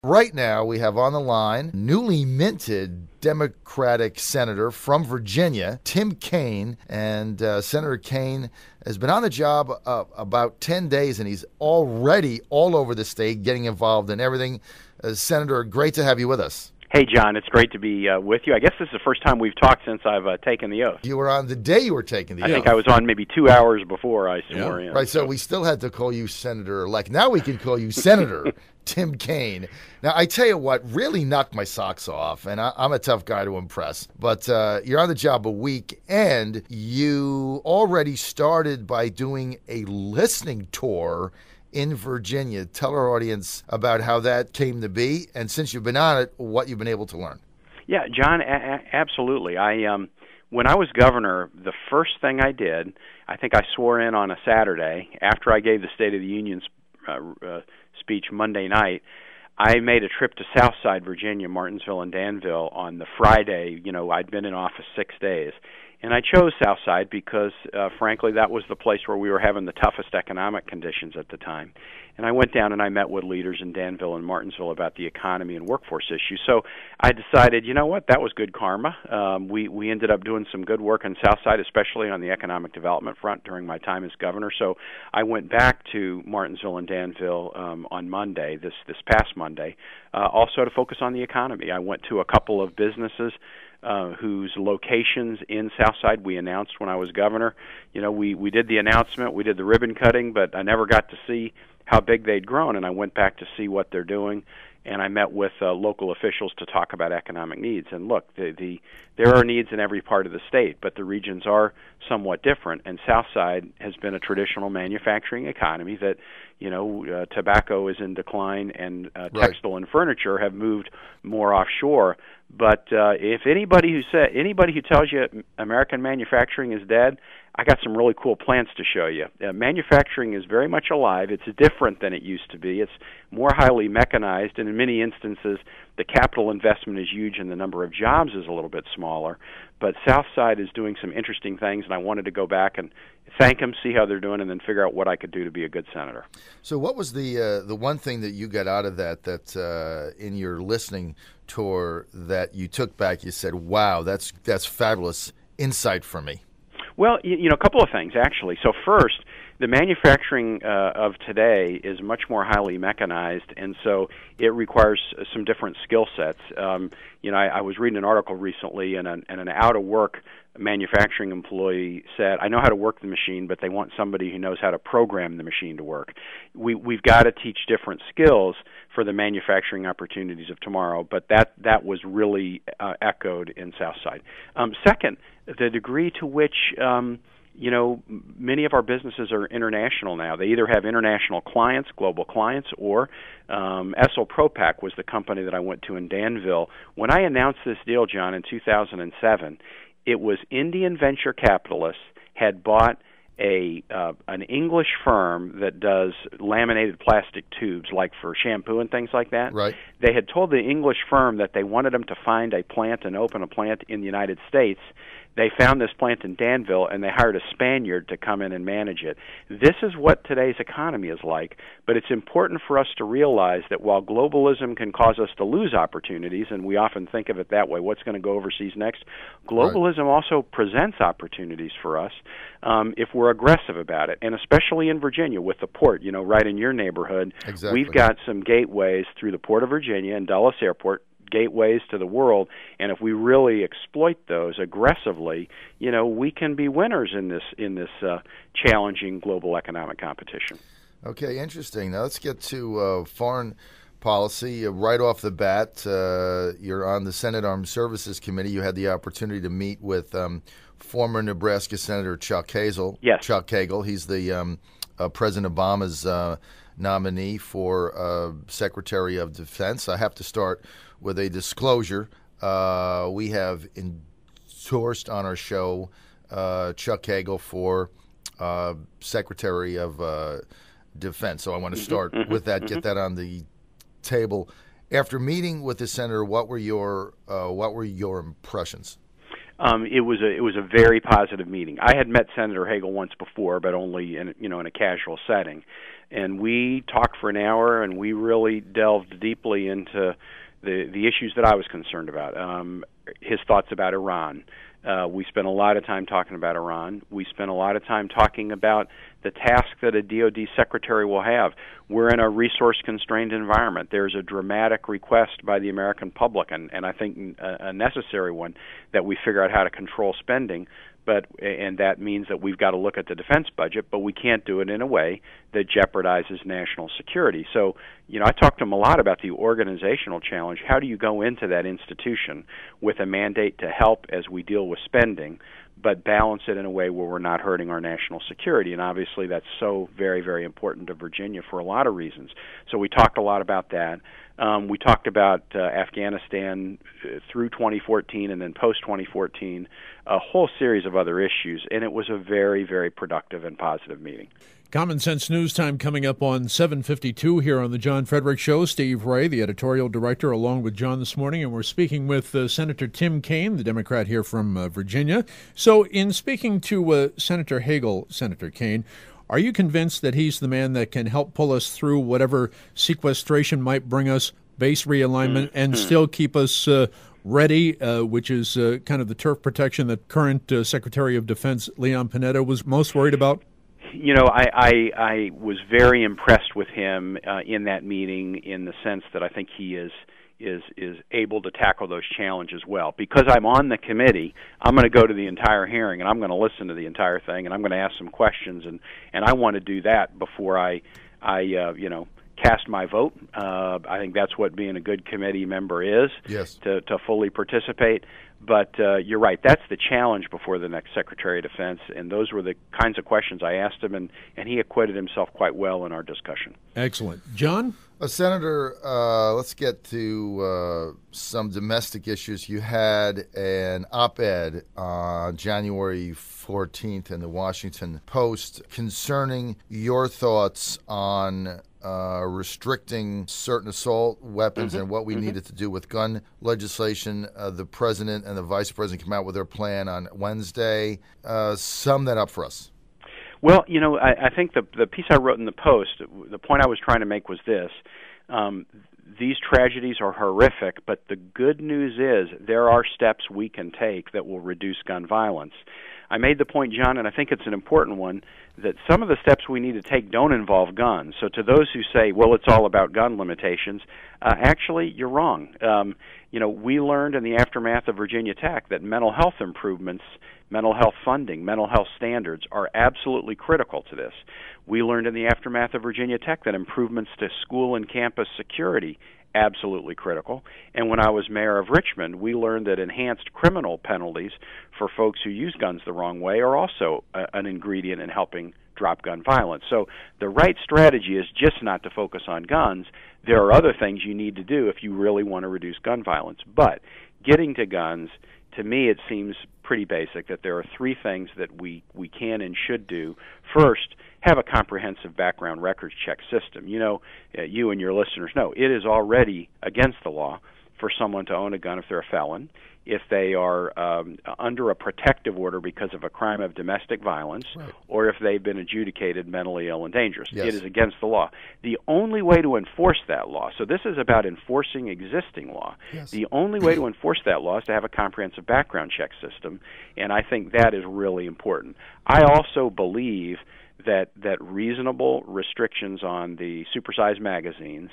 Right now, we have on the line newly minted Democratic Senator from Virginia, Tim Kaine. And Senator Kaine has been on the job about 10 days, and he's already all over the state getting involved in everything. Senator, great to have you with us. Hey, John, it's great to be with you. I guess this is the first time we've talked since I've taken the oath. You were on the day you were taking the oath. I think I was on maybe 2 hours before I swore in. Right, so we still had to call you Senator-elect. Now we can call you Senator Tim Kaine. Now, I tell you what really knocked my socks off, and I'm a tough guy to impress, but you're on the job a week, and you already started by doing a listening tour in Virginia. Tell our audience about how that came to be, and since you've been on it, what you've been able to learn. Yeah, John, absolutely. When I was governor, the first thing I did, I think I swore in on a Saturday after I gave the State of the Union speech Monday night. I made a trip to Southside, Virginia, Martinsville and Danville on the Friday. You know, I'd been in office 6 days. And I chose Southside because, frankly, that was the place where we were having the toughest economic conditions at the time. And I went down and I met with leaders in Danville and Martinsville about the economy and workforce issues. So I decided, you know what, that was good karma. We ended up doing some good work in Southside, especially on the economic development front during my time as governor. So I went back to Martinsville and Danville on Monday, this past Monday, also to focus on the economy. I went to a couple of businesses whose locations in Southside we announced when I was governor. You know, we did the announcement, we did the ribbon cutting, but I never got to see how big they'd grown, and I went back to see what they're doing, and I met with local officials to talk about economic needs. And look, there are needs in every part of the state, but the regions are somewhat different, and Southside has been a traditional manufacturing economy that, you know, tobacco is in decline, and textile and furniture have moved more offshore. But if anybody who tells you American manufacturing is dead, I got some really cool plants to show you. Manufacturing is very much alive. It's different than it used to be. It's more highly mechanized, and in many instances, the capital investment is huge and the number of jobs is a little bit smaller. But Southside is doing some interesting things, and I wanted to go back and thank them, see how they're doing, and then figure out what I could do to be a good senator. So what was the one thing that you got out of that in your listening tour that you took back, you said, wow, that's fabulous insight for me? Well, you know, a couple of things, actually. So first, the manufacturing of today is much more highly mechanized, and so it requires some different skill sets. You know, I was reading an article recently, and an out-of-work manufacturing employee said, I know how to work the machine, but they want somebody who knows how to program the machine to work. We've got to teach different skills for the manufacturing opportunities of tomorrow, but that was really echoed in Southside. Second, the degree to which you know, many of our businesses are international now. They either have international clients, global clients, or Essel Propac was the company that I went to in Danville. When I announced this deal, John, in 2007, it was Indian venture capitalists had bought an English firm that does laminated plastic tubes, like for shampoo and things like that. Right. They had told the English firm that they wanted them to find a plant and open a plant in the United States. They found this plant in Danville, and they hired a Spaniard to come in and manage it. This is what today's economy is like, but it's important for us to realize that while globalism can cause us to lose opportunities, and we often think of it that way, what's going to go overseas next, globalism also presents opportunities for us if we're aggressive about it, and especially in Virginia with the port, you know, right in your neighborhood. Exactly. We've got some gateways through the Port of Virginia and Dulles Airport, gateways to the world, and if we really exploit those aggressively, you know, we can be winners in this challenging global economic competition. Okay, interesting. Now let's get to foreign policy. Right off the bat, you're on the Senate Armed Services Committee. You had the opportunity to meet with former Nebraska Senator Chuck Hagel. Yes. Chuck Hagel. He's the President Obama's nominee for Secretary of Defense. I have to start with a disclosure. We have endorsed on our show Chuck Hagel for Secretary of Defense. So I want to start with that, get that on the table. After meeting with the senator, what were your impressions? It was a very positive meeting. I had met Senator Hagel once before, but only in a casual setting. And we talked for an hour, and we really delved deeply into the issues that I was concerned about. His thoughts about Iran. We spent a lot of time talking about Iran. We spent a lot of time talking about the task that a DoD secretary will have. We're in a resource-constrained environment. There's a dramatic request by the American public, and I think a necessary one, that we figure out how to control spending. And that means that we've got to look at the defense budget, but we can't do it in a way that jeopardizes national security. So, I talked to him a lot about the organizational challenge. How do you go into that institution with a mandate to help as we deal with spending, but balance it in a way where we're not hurting our national security? And obviously that's so very, very important to Virginia for a lot of reasons. So we talked a lot about that. We talked about Afghanistan through 2014 and then post-2014, a whole series of other issues, and it was a very, very productive and positive meeting. Common Sense News Time coming up on 7:52 here on the John Fredericks Show. Steve Ray, the editorial director, along with John this morning, and we're speaking with Senator Tim Kaine, the Democrat here from Virginia. So in speaking to Senator Hagel, Senator Kaine, are you convinced that he's the man that can help pull us through whatever sequestration might bring us, base realignment, and still keep us ready, which is kind of the turf protection that current Secretary of Defense Leon Panetta was most worried about? I was very impressed with him in that meeting, in the sense that I think he is able to tackle those challenges well. Because I'm on the committee, I'm going to go to the entire hearing, and I'm going to listen to the entire thing, and I'm going to ask some questions, and I want to do that before I cast my vote. I think that's what being a good committee member is, yes, to fully participate. But you're right, that's the challenge before the next Secretary of Defense, and those were the kinds of questions I asked him, and he acquitted himself quite well in our discussion. Excellent. John? Senator, let's get to some domestic issues. You had an op-ed on January 14th in the Washington Post concerning your thoughts on restricting certain assault weapons and what we needed to do with gun legislation. The president and the vice president came out with their plan on Wednesday. Sum that up for us. Well, I think the piece I wrote in the Post, the point I was trying to make was this. These tragedies are horrific, but the good news is there are steps we can take that will reduce gun violence. I made the point, John, and I think it's an important one, that some of the steps we need to take don't involve guns. So to those who say, well, it's all about gun limitations, actually, you're wrong. We learned in the aftermath of Virginia Tech that mental health improvements, mental health funding, mental health standards are absolutely critical to this. We learned in the aftermath of Virginia Tech that improvements to school and campus security, absolutely critical. And when I was mayor of Richmond, we learned that enhanced criminal penalties for folks who use guns the wrong way are also an ingredient in helping drop gun violence. So the right strategy is just not to focus on guns. There are other things you need to do if you really want to reduce gun violence. But getting to guns, to me, it seems pretty basic that there are three things that we can and should do. First, have a comprehensive background records check system. You and your listeners know it is already against the law for someone to own a gun if they're a felon, if they are under a protective order because of a crime of domestic violence, right, or if they've been adjudicated mentally ill and dangerous. Yes. It is against the law. The only way to enforce that law, so this is about enforcing existing law, yes, the only way to enforce that law is to have a comprehensive background check system, and I think that is really important. I also believe that reasonable restrictions on the supersized magazines,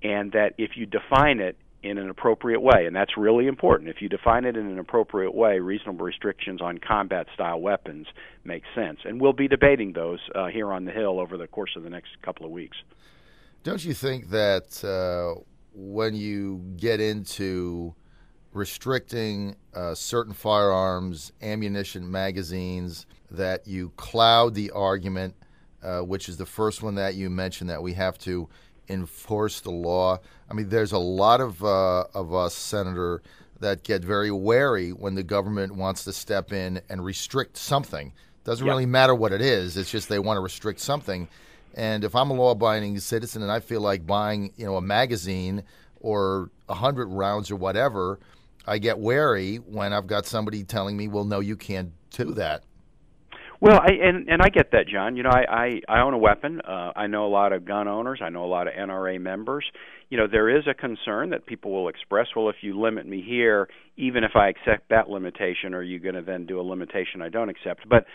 and that if you define it in an appropriate way, and that's really important. If you define it in an appropriate way, reasonable restrictions on combat-style weapons make sense. And we'll be debating those here on the Hill over the course of the next couple of weeks. Don't you think that when you get into restricting certain firearms, ammunition, magazines, that you cloud the argument, which is the first one that you mentioned, that we have to enforce the law? I mean, there's a lot of us, Senator, that get very wary when the government wants to step in and restrict something. Doesn't really matter what it is. It's just they want to restrict something. And if I'm a law-abiding citizen and I feel like buying, a magazine or 100 rounds or whatever, I get wary when I've got somebody telling me, well, no, you can't do that. Well, I get that, John. You know, I own a weapon. I know a lot of gun owners. I know a lot of NRA members. You know, there is a concern that people will express, well, if you limit me here, even if I accept that limitation, are you going to then do a limitation I don't accept? But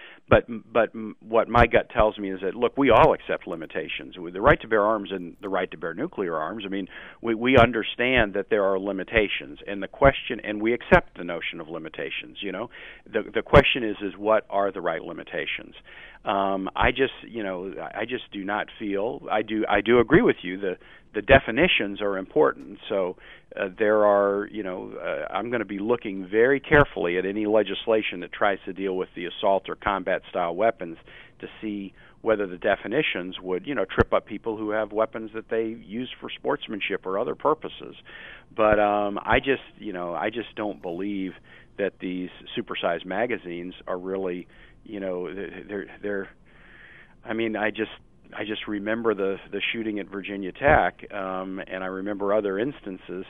what my gut tells me is that, look, we all accept limitations. With the right to bear arms and the right to bear nuclear arms, I mean, we understand that there are limitations, and the question, and we accept the notion of limitations. You know, the question is what are the right limitations? I just do not feel. I do agree with you. The definitions are important. So there are, I'm going to be looking very carefully at any legislation that tries to deal with the assault or combat style weapons to see whether the definitions would, trip up people who have weapons that they use for sportsmanship or other purposes. But I just don't believe that these supersized magazines are really, they're. I mean, I just remember the shooting at Virginia Tech, and I remember other instances.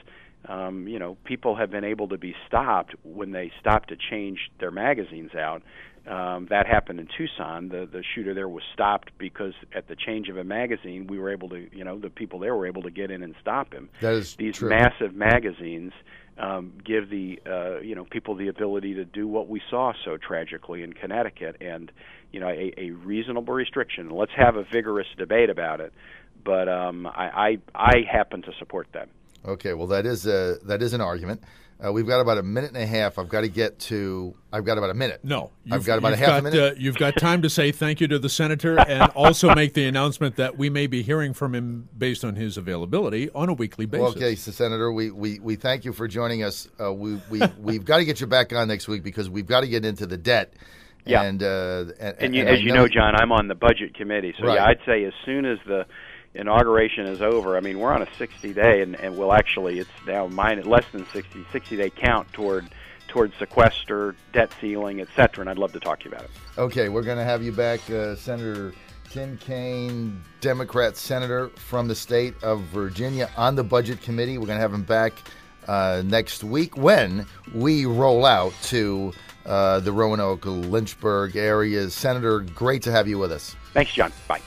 People have been able to be stopped when they stopped to change their magazines out. That happened in Tucson. The shooter there was stopped because at the change of a magazine, we were able to, the people there were able to get in and stop him. That is These true. massive magazines give the people the ability to do what we saw so tragically in Connecticut, and a reasonable restriction. Let's have a vigorous debate about it, but I happen to support that. Okay, well that is an argument. We've got about a minute and a half. I've got about a minute. No, I've got about a half a minute. You've got time to say thank you to the senator and also make the announcement that we may be hearing from him based on his availability on a weekly basis. Okay, so Senator, we thank you for joining us. We've got to get you back on next week because we've got to get into the debt. Yeah. And as you know, John, I'm on the budget committee, so right. Yeah, I'd say as soon as the inauguration is over, I mean, we're on a 60-day, and we'll actually, it's now less than 60-day count toward sequester, debt ceiling, et cetera, and I'd love to talk to you about it. Okay, we're going to have you back, Senator Tim Kaine, Democrat senator from the state of Virginia, on the budget committee. We're going to have him back next week when we roll out to the Roanoke, Lynchburg areas. Senator, great to have you with us. Thanks, John. Bye.